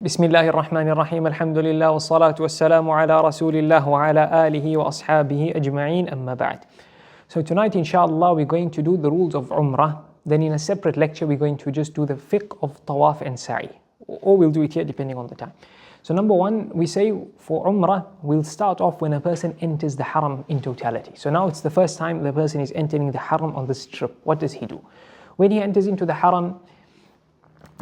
بسم الله الرحمن الرحيم الحمد لله والصلاة والسلام على رسول الله وعلى آله وأصحابه أجمعين أما بعد. So tonight inshallah we're going to do the rules of Umrah. Then in a separate lecture we're going to just do the fiqh of Tawaf and Sa'i. Or we'll do it here depending on the time. So number one, we say for Umrah, we'll start off when a person enters the Haram in totality. So now it's the first time the person is entering the Haram on this trip. What does he do? When he enters into the Haram,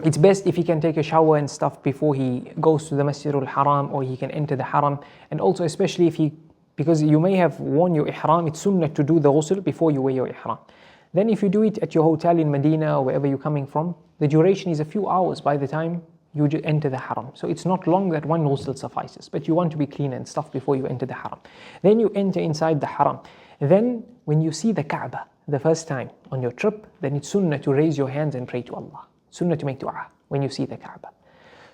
it's best if he can take a shower and stuff before he goes to the Masjid al-Haram, or he can enter the Haram. And also especially if because you may have worn your ihram, it's sunnah to do the ghusl before you wear your ihram. Then if you do it at your hotel in Medina or wherever you're coming from, the duration is a few hours by the time you enter the Haram. So it's not long that one ghusl suffices, but you want to be clean and stuff before you enter the Haram. Then you enter inside the Haram. Then when you see the Kaaba the first time on your trip, then it's sunnah to raise your hands and pray to Allah. Sunnah to make dua when you see the Kaaba.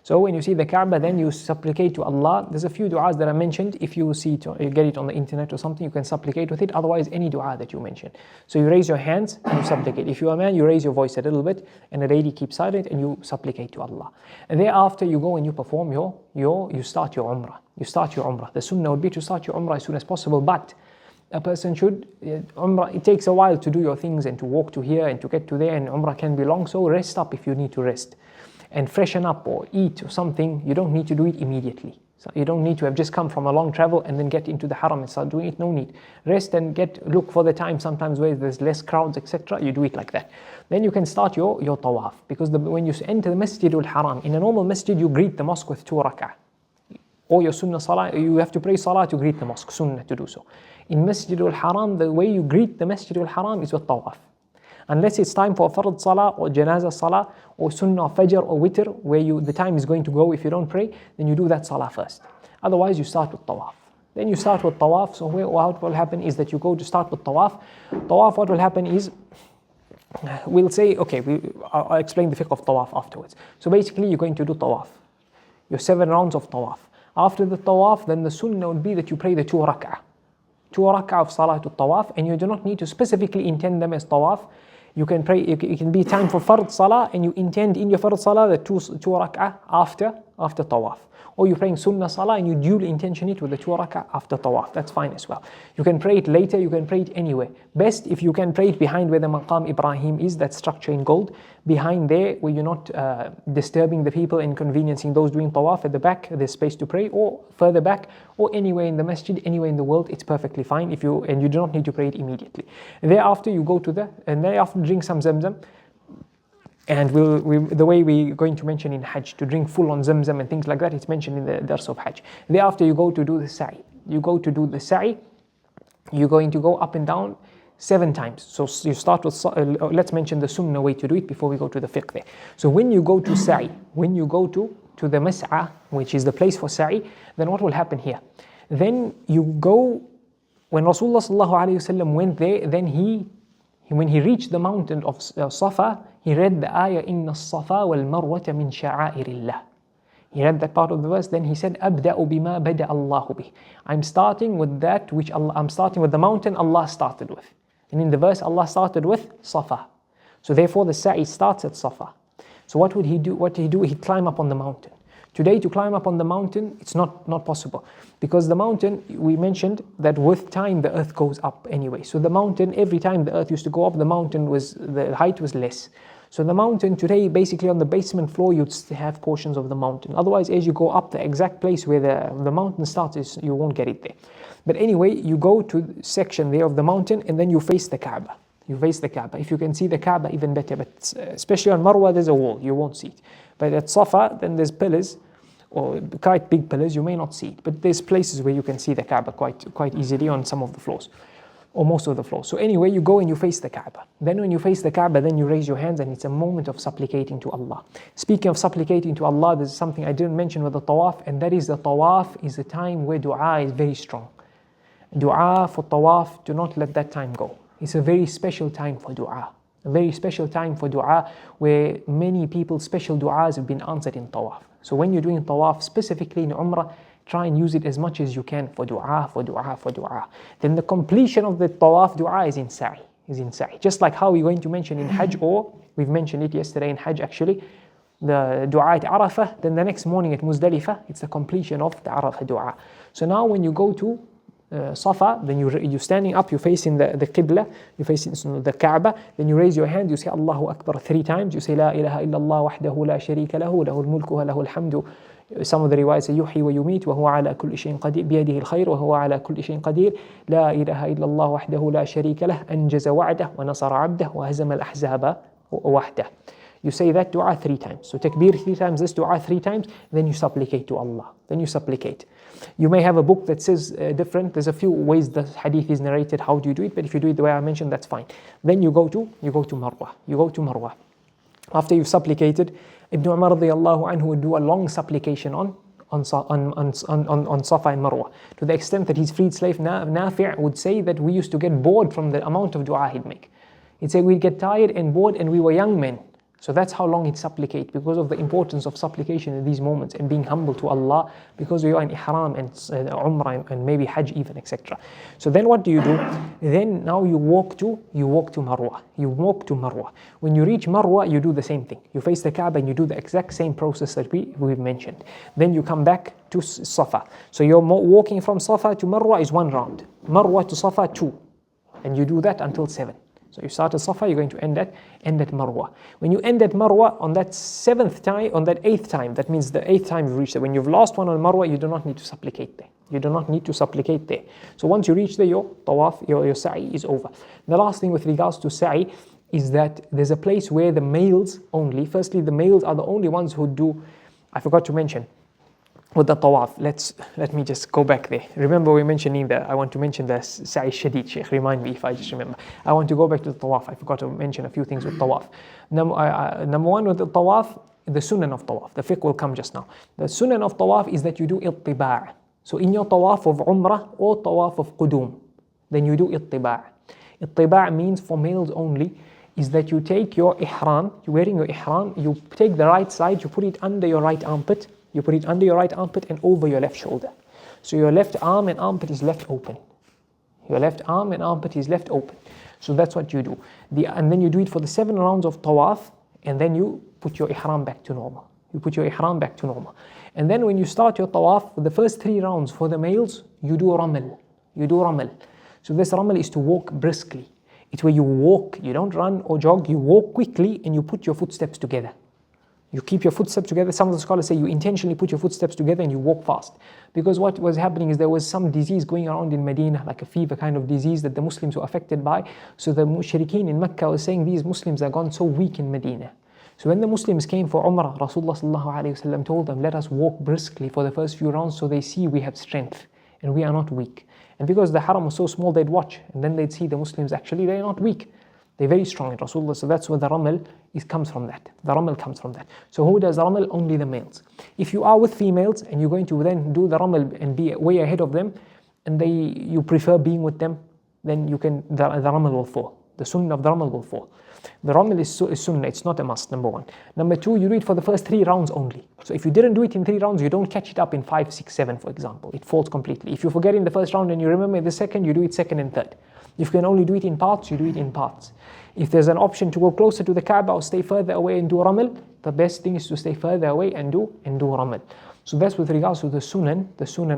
So when you see the Kaaba, then you supplicate to Allah. There's a few du'as that are mentioned. If you you get it on the internet or something, you can supplicate with it. Otherwise, any dua that you mention. So you raise your hands and you supplicate. If you're a man, you raise your voice a little bit, and a lady keeps silent and you supplicate to Allah. And thereafter, you go and you perform you start your Umrah. You start your Umrah. The sunnah would be to start your Umrah as soon as possible, but a person should, Umrah, it takes a while to do your things and to walk to here and to get to there, and Umrah can be long, so rest up if you need to rest. And freshen up or eat or something. You don't need to do it immediately. So you don't need to have just come from a long travel and then get into the Haram and start doing it. No need. Rest and look for the time sometimes where there's less crowds, etc. You do it like that. Then you can start your Tawaf. Because when you enter the Masjid al-Haram, in a normal masjid you greet the mosque with 2 rak'ah. Or your sunnah salah, you have to pray salah to greet the mosque, sunnah to do so. In Masjid al-Haram, the way you greet the Masjid al-Haram is with Tawaf. Unless it's time for fard salah or janazah salah or sunnah fajr or witr, where the time is going to go if you don't pray, then you do that salah first. Otherwise you start with Tawaf. Then you start with Tawaf. So what will happen is that you go to start with Tawaf. Tawaf, what will happen is, we'll say, I'll explain the fiqh of Tawaf afterwards. So basically you're going to do Tawaf. Your 7 rounds of Tawaf. After the Tawaf, then the sunnah would be that you pray the 2 rak'ah. 2 rak'ah of Salatul Tawaf, and you do not need to specifically intend them as Tawaf. You can pray, it can be time for fard salah, and you intend in your fard salah the 2 rak'ah after Tawaf. Or you're praying sunnah salah and you duly intention it with the 2 rak'ah after Tawaf. That's fine as well. You can pray it later, you can pray it anywhere. Best if you can pray it behind where the Maqam Ibrahim is, that structure in gold. Behind there where you're not disturbing the people, inconveniencing those doing Tawaf. At the back there's space to pray, or further back, or anywhere in the masjid, anywhere in the world, it's perfectly fine and you do not need to pray it immediately. Thereafter you go to thereafter drink some Zamzam. And the way we're going to mention in Hajj, to drink full on Zamzam and things like that, it's mentioned in the Dars of Hajj. Thereafter you go to do the Sa'i. You go to do the Sa'i, you're going to go up and down 7 times. So you start with, let's mention the sunnah way to do it before we go to the fiqh there. So when you go to Sa'i, when you go to the Mas'a, which is the place for Sa'i, then what will happen here? Then you go, when Rasulullah sallallahu alayhi wasallam went there, then when he reached the mountain of Safa, he read the ayah, إِنَّ الصَّفَا وَالْمَرْوَةَ مِنْ شَعَائِرِ اللَّهِ. He read that part of the verse, then he said, أَبْدَأُ بِمَا بَدَأَ اللَّهُ بِهِ. I'm starting with that which I'm starting with the mountain Allah started with. And in the verse, Allah started with Safa. So therefore the Sa'i starts at Safa. So what would he do? He'd climb up on the mountain. Today, to climb up on the mountain, it's not possible. Because the mountain, we mentioned that with time the earth goes up anyway. So the mountain, every time the earth used to go up, the height was less. So the mountain today, basically on the basement floor, you'd have portions of the mountain. Otherwise, as you go up, the exact place where the mountain starts, you won't get it there. But anyway, you go to the section there of the mountain, and then you face the Kaaba. You face the Kaaba. If you can see the Kaaba, even better. But especially on Marwa, there's a wall. You won't see it. But at Safa, then there's pillars, or quite big pillars. You may not see it. But there's places where you can see the Kaaba quite easily on some of the floors, or most of the floors. So anyway, you go and you face the Kaaba. Then when you face the Kaaba, then you raise your hands, and it's a moment of supplicating to Allah. Speaking of supplicating to Allah, there's something I didn't mention with the Tawaf, and that is the Tawaf is a time where dua is very strong. Dua for Tawaf, do not let that time go. It's a very special time for dua. A very special time for dua, where many people's special du'as have been answered in Tawaf. So when you're doing Tawaf, specifically in Umrah, try and use it as much as you can for dua, for dua, for dua. Then the completion of the Tawaf dua is in Sa'i. Just like how we're going to mention in Hajj, or we've mentioned it yesterday in Hajj actually, the dua at Arafah, then the next morning at Muzdalifah, it's the completion of the Arafah dua. So now when you go to Safa, then you're standing up, you're facing the Qibla, you're facing the Kaaba, then you raise your hand, you say Allahu Akbar 3 times, you say La ilaha illallah wahdahu la sharika lahu, lahul mulku wa lahul hamdu. Some of the riwayats say yuhyi wa yumit wa huwa ala kulli shay'in qadir, biyadihi al-khayr wa huwa ala kulli shay'in qadir, la ilaha illallah wahdahu la sharika lah, anjaza wa'dah wa nasara 'abdah wa hazama al-ahzaba wahdah. You say that dua 3 times. So takbir 3 times, this dua 3 times, then you supplicate to Allah. Then you supplicate. You may have a book that says different. There's a few ways the hadith is narrated, how do you do it, but if you do it the way I mentioned, that's fine. Then you go to Marwa. You go to Marwa. After you've supplicated, Ibn Umar radiallahu anhu would do a long supplication on Safa and Marwa, to the extent that his freed slave Nafi' would say that we used to get bored from the amount of dua he'd make. He'd say we'd get tired and bored, and we were young men. So that's how long he'd supplicate, because of the importance of supplication in these moments and being humble to Allah, because you are in Ihram and Umrah and maybe Hajj even, etc. So then what do? Then now you walk to Marwa. You walk to Marwa. When you reach Marwa, you do the same thing. You face the Kaaba and you do the exact same process that we've mentioned. Then you come back to Safa. So you're walking from Safa to Marwa is 1 round. Marwa to Safa 2. And you do that until 7. So you start at Safa, you're going to end at Marwa. When you end at Marwa, on that 7th time, on that 8th time, that means the 8th time you reach there. When you've lost one on Marwa, you do not need to supplicate there. You do not need to supplicate there. So once you reach there, your Tawaf, your Sa'i is over. The last thing with regards to Sa'i is that there's a place where the males only, firstly the males are the only ones who do, I forgot to mention, with the Tawaf, let me just go back there. Remember we're mentioning I want to mention the Sa'i Shadid, Sheikh, remind me if I just remember. I want to go back to the Tawaf. I forgot to mention a few things with Tawaf. Number one with the Tawaf, the Sunan of Tawaf. The fiqh will come just now. The Sunan of Tawaf is that you do ittiba'. So in your Tawaf of Umrah or Tawaf of Qudum, then you do ittiba'. Ittiba' means for males only, is that you take your Ihram, you're wearing your Ihram, you take the right side, you put it under your right armpit, you put it under your right armpit and over your left shoulder. So your left arm and armpit is left open. Your left arm and armpit is left open. So that's what you do. And then you do it for the 7 rounds of Tawaf, and then you put your Ihram back to normal. You put your Ihram back to normal. And then when you start your Tawaf, for the first 3 rounds for the males, you do Ramal. You do Ramal. So this Ramal is to walk briskly. It's where you walk, you don't run or jog, you walk quickly and you put your footsteps together. You keep your footsteps together. Some of the scholars say you intentionally put your footsteps together and you walk fast. Because what was happening is there was some disease going around in Medina, like a fever kind of disease that the Muslims were affected by. So the mushrikeen in Mecca were saying these Muslims are gone so weak in Medina. So when the Muslims came for Umrah, Rasulullah told them, let us walk briskly for the first few rounds so they see we have strength and we are not weak. And because the Haram was so small, they'd watch and then they'd see the Muslims actually, they're not weak. They're very strong in Rasulullah. So that's where the Ramal comes from that. The Ramal comes from that. So who does Ramal? Only the males. If you are with females and you're going to then do the Ramal and be way ahead of them, and you prefer being with them, then the Ramal will fall. The Sunnah of the Ramal will fall. The Ramal is Sunnah, it's not a must, number 1. Number 2, you do it for the first 3 rounds only. So if you didn't do it in 3 rounds, you don't catch it up in 5, 6, 7, for example. It falls completely. If you forget in the first round and you remember in the second, you do it second and third. If you can only do it in parts, you do it in parts. If there's an option to go closer to the Kaaba or stay further away and do Ramal, the best thing is to stay further away and do Ramal. So that's with regards to the Sunan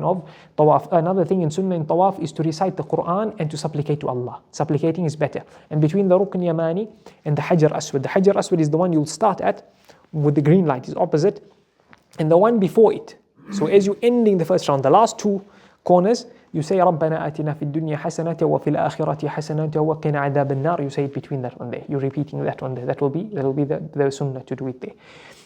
of Tawaf. Another thing in Sunnah in Tawaf is to recite the Quran and to supplicate to Allah. Supplicating is better. And between the Rukn Yamani and the Hajar Aswad, the Hajar Aswad is the one you'll start at with the green light, is opposite, and the one before it. So as you're ending the first round, the last 2 corners, you say رَبَّنَا آتِنَا فِي الدُّنْيَا حَسَنَةً وَفِي الْآخِرَةِ حَسَنَةً وَقِنَا عَذَابَ النَّارِ. You say it between that one there. You're repeating that one there. That will be the Sunnah to do it there.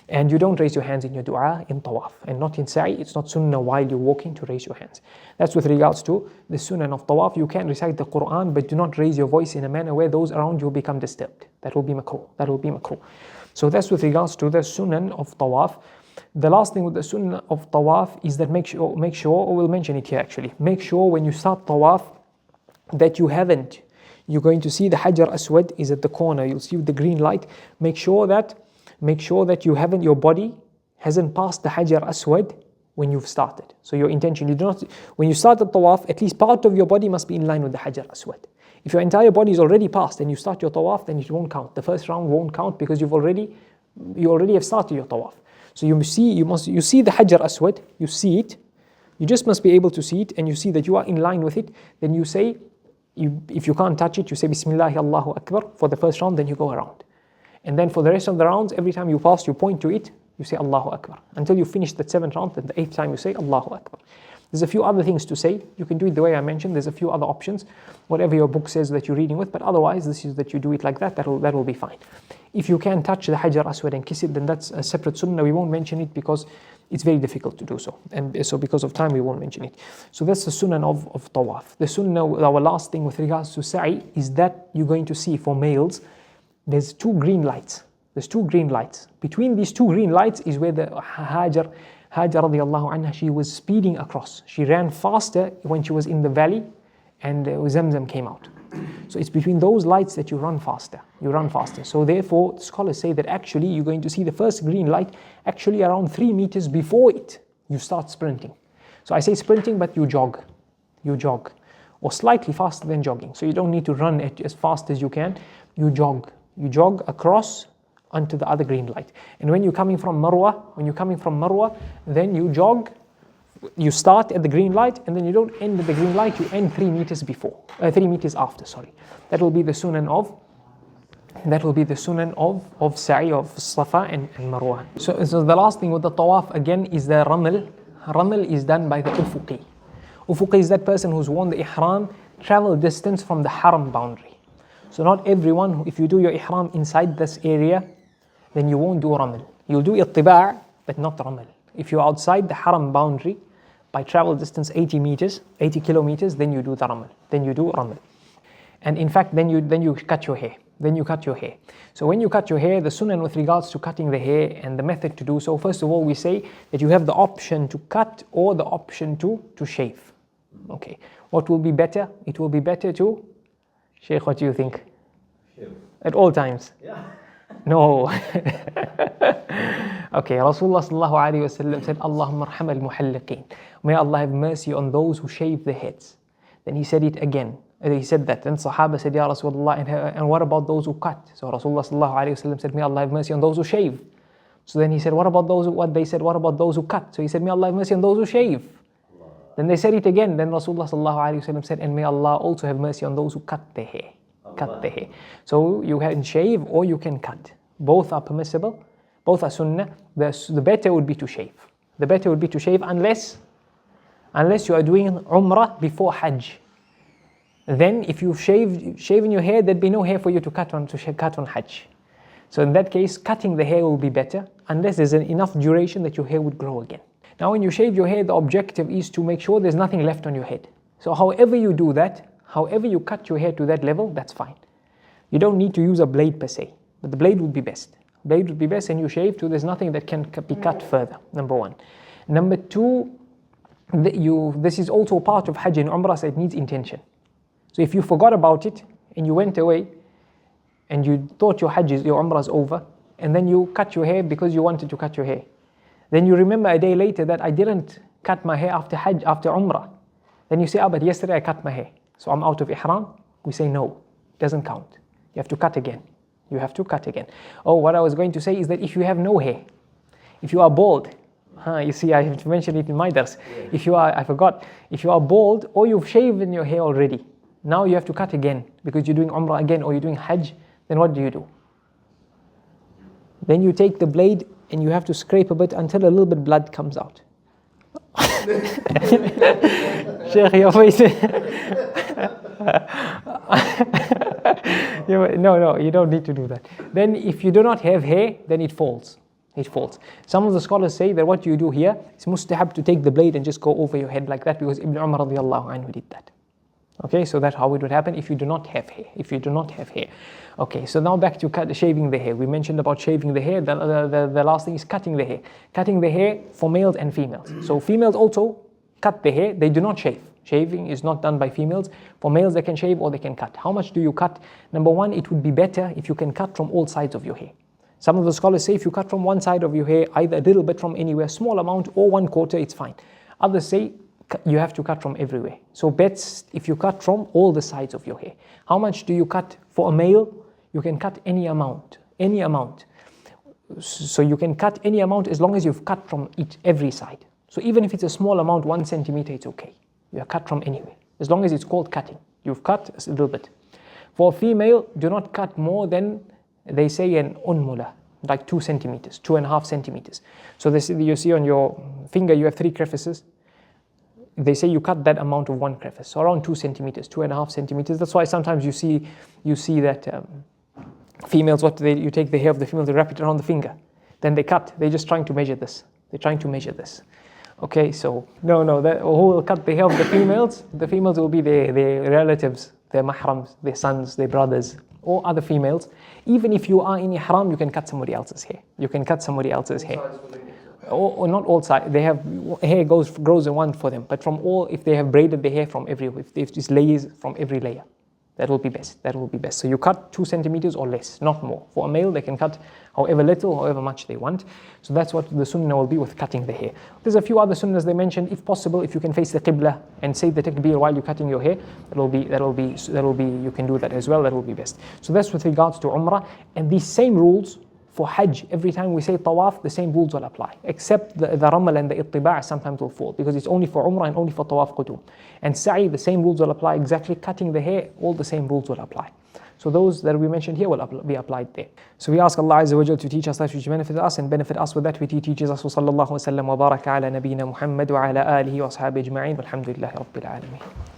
And you don't raise your hands in your dua in Tawaf. And not in Sa'i. It's not Sunnah while you're walking to raise your hands. That's with regards to the Sunnah of Tawaf. You can recite the Quran, but do not raise your voice in a manner where those around you become disturbed. That will be makruh. That will be makruh. So that's with regards to the Sunnah of Tawaf. The last thing with the Sunnah of Tawaf is that make sure, or we'll mention it here actually, make sure when you start Tawaf that you're going to see the Hajar Aswad is at the corner, you'll see the green light. Make sure that your body hasn't passed the Hajar Aswad when you've started. So your intention, when you start the Tawaf, at least part of your body must be in line with the Hajar Aswad. If your entire body is already passed and you start your Tawaf, then it won't count. The first round won't count because you've already you already have started your tawaf. So you see the Hajar Aswad, you see it, you just must be able to see it, and you see that you are in line with it. Then you say, if you can't touch it, you say Bismillah Allahu Akbar for the first round, then you go around. And then for the rest of the rounds, every time you pass, you point to it, you say Allahu Akbar. Until you finish the 7th round, then the 8th time you say Allahu Akbar. There's a few other things to say. You can do it the way I mentioned. There's a few other options, whatever your book says that you're reading with. But otherwise, this is that you do it like that. That will be fine. If you can touch the Hajar Aswad and kiss it, then that's a separate sunnah. We won't mention it because it's very difficult to do so. And so because of time, we won't mention it. So that's the sunnah of tawaf. The sunnah, our last thing with regards to sa'i, is that you're going to see for males, there's 2 green lights. There's 2 green lights. Between these 2 green lights is where the Hajar radiallahu anha, she was speeding across. She ran faster when she was in the valley and Zamzam came out. So it's between those lights that you run faster. So therefore, scholars say that actually you're going to see the first green light actually around 3 meters before it. You start sprinting. So I say sprinting, but you jog. Or slightly faster than jogging. So you don't need to run as fast as you can. You jog across onto the other green light. And when you're coming from Marwa, then you jog, you start at the green light, and then you don't end at the green light, you end 3 meters after. That will be the sunan of sa'i of Safa and Marwa. So the last thing with the tawaf again is the ramal. Ramal is done by the ufuqi. Ufuqi is that person who's worn the ihram travel distance from the haram boundary. So not everyone, if you do your ihram inside this area, then you won't do ramal. You'll do ittiba', but not ramal. If you're outside the haram boundary by travel distance 80 kilometers, then you do the ramal. And in fact, then you cut your hair. So when you cut your hair, the sunnah with regards to cutting the hair and the method to do so, first of all, we say that you have the option to cut or the option to shave. Okay. What will be better? It will be better to, Sheikh, what do you think? Shave. At all times? Yeah. No. Okay, Rasulullah sallallahu alayhi wa sallam said, Allahumma arham al-muhalliqeen. May Allah have mercy on those who shave their heads. Then he said it again. He said that. Then Sahaba said, Ya Rasulullah, and what about those who cut? So Rasulullah sallallahu alayhi wa sallam said, may Allah have mercy on those who shave. So then he said, what about those who cut? So he said, may Allah have mercy on those who shave. Then they said it again. Then Rasulullah sallallahu alayhi wa sallam said, and may Allah also have mercy on those who cut their hair. So you can shave or you can cut. Both are permissible. Both are sunnah. The better would be to shave. Unless you are doing Umrah before Hajj. Then if you've shaven your hair, there'd be no hair for you to cut on Hajj. So in that case, cutting the hair will be better, unless there's enough duration that your hair would grow again. Now when you shave your hair, the objective is to make sure there's nothing left on your head. So however you do that, however you cut your hair to that level, that's fine. You don't need to use a blade per se, but the blade would be best. And you shave till there's nothing that can be cut further, number one. Number two, this is also part of Hajj and Umrah, so it needs intention. So if you forgot about it and you went away and you thought your Umrah is over, and then you cut your hair because you wanted to cut your hair, then you remember a day later that I didn't cut my hair after Hajj, after Umrah. Then you say, but yesterday I cut my hair, so I'm out of Ihram. We say no, it doesn't count. You have to cut again. Oh, what I was going to say is that if you have no hair, if you are bald, you see, I have to mention it in my dars. If you are bald or you've shaven your hair already, now you have to cut again because you're doing Umrah again or you're doing Hajj, then what do? Then you take the blade and you have to scrape a bit until a little bit blood comes out. Sheikh, your face. No, you don't need to do that. Then if you do not have hair, then it falls. Some of the scholars say that what you do here is mustahab to take the blade and just go over your head like that, because Ibn Umar radiallahu anhu did that. Okay, so that's how it would happen if you do not have hair. Okay, so now back to shaving the hair. We mentioned about shaving the hair. The last thing is cutting the hair. Cutting the hair for males and females. So females also cut the hair. They do not shave. Shaving is not done by females. For males, they can shave or they can cut. How much do you cut? Number one, it would be better if you can cut from all sides of your hair. Some of the scholars say if you cut from one side of your hair, either a little bit from anywhere, small amount, or 1/4, it's fine. Others say you have to cut from everywhere. So best if you cut from all the sides of your hair. How much do you cut for a male? You can cut any amount. So you can cut any amount as long as you've cut from every side. So even if it's a small amount, 1 centimeter, it's okay. You are cut from anywhere. As long as it's called cutting. You've cut a little bit. For a female, do not cut more than, they say, an unmula, like 2 centimeters, 2.5 centimeters. So this, you see on your finger, you have 3 crevices. They say you cut that amount of 1 crevice, so around 2 centimeters, 2.5 centimeters. That's why sometimes you see that females, you take the hair of the female, they wrap it around the finger. Then they cut. They're just trying to measure this. They're trying to measure this. Okay, so no, who will cut the hair of the females? The females will be their relatives, their mahrams, their sons, their brothers, or other females. Even if you are in ihram, you can cut somebody else's hair. You can cut somebody else's hair. Or not all sides. They have hair grows in one for them. But from all, if they have braided the hair from if it's layers from every layer, that will be best. That will be best. So you cut 2 centimeters or less, not more. For a male, they can cut however little, however much they want. So that's what the sunnah will be with cutting the hair. There's a few other sunnahs they mentioned. If possible, if you can face the qibla and say the takbir while you're cutting your hair, that'll be. You can do that as well. That will be best. So that's with regards to Umrah. And these same rules for Hajj, every time we say Tawaf, the same rules will apply, except the Ramal and the Ittiba' sometimes will fall, because it's only for Umrah and only for Tawaf Qudum. And Sa'i, the same rules will apply, exactly cutting the hair, all the same rules will apply. So those that we mentioned here will be applied there. So we ask Allah Azza wa Jal to teach us that which benefit us and benefit us with that which He teaches us. وصلى الله وسلم وبارك على نبينا محمد وعلى آله وأصحابه أجمعين والحمد لله رب العالمين.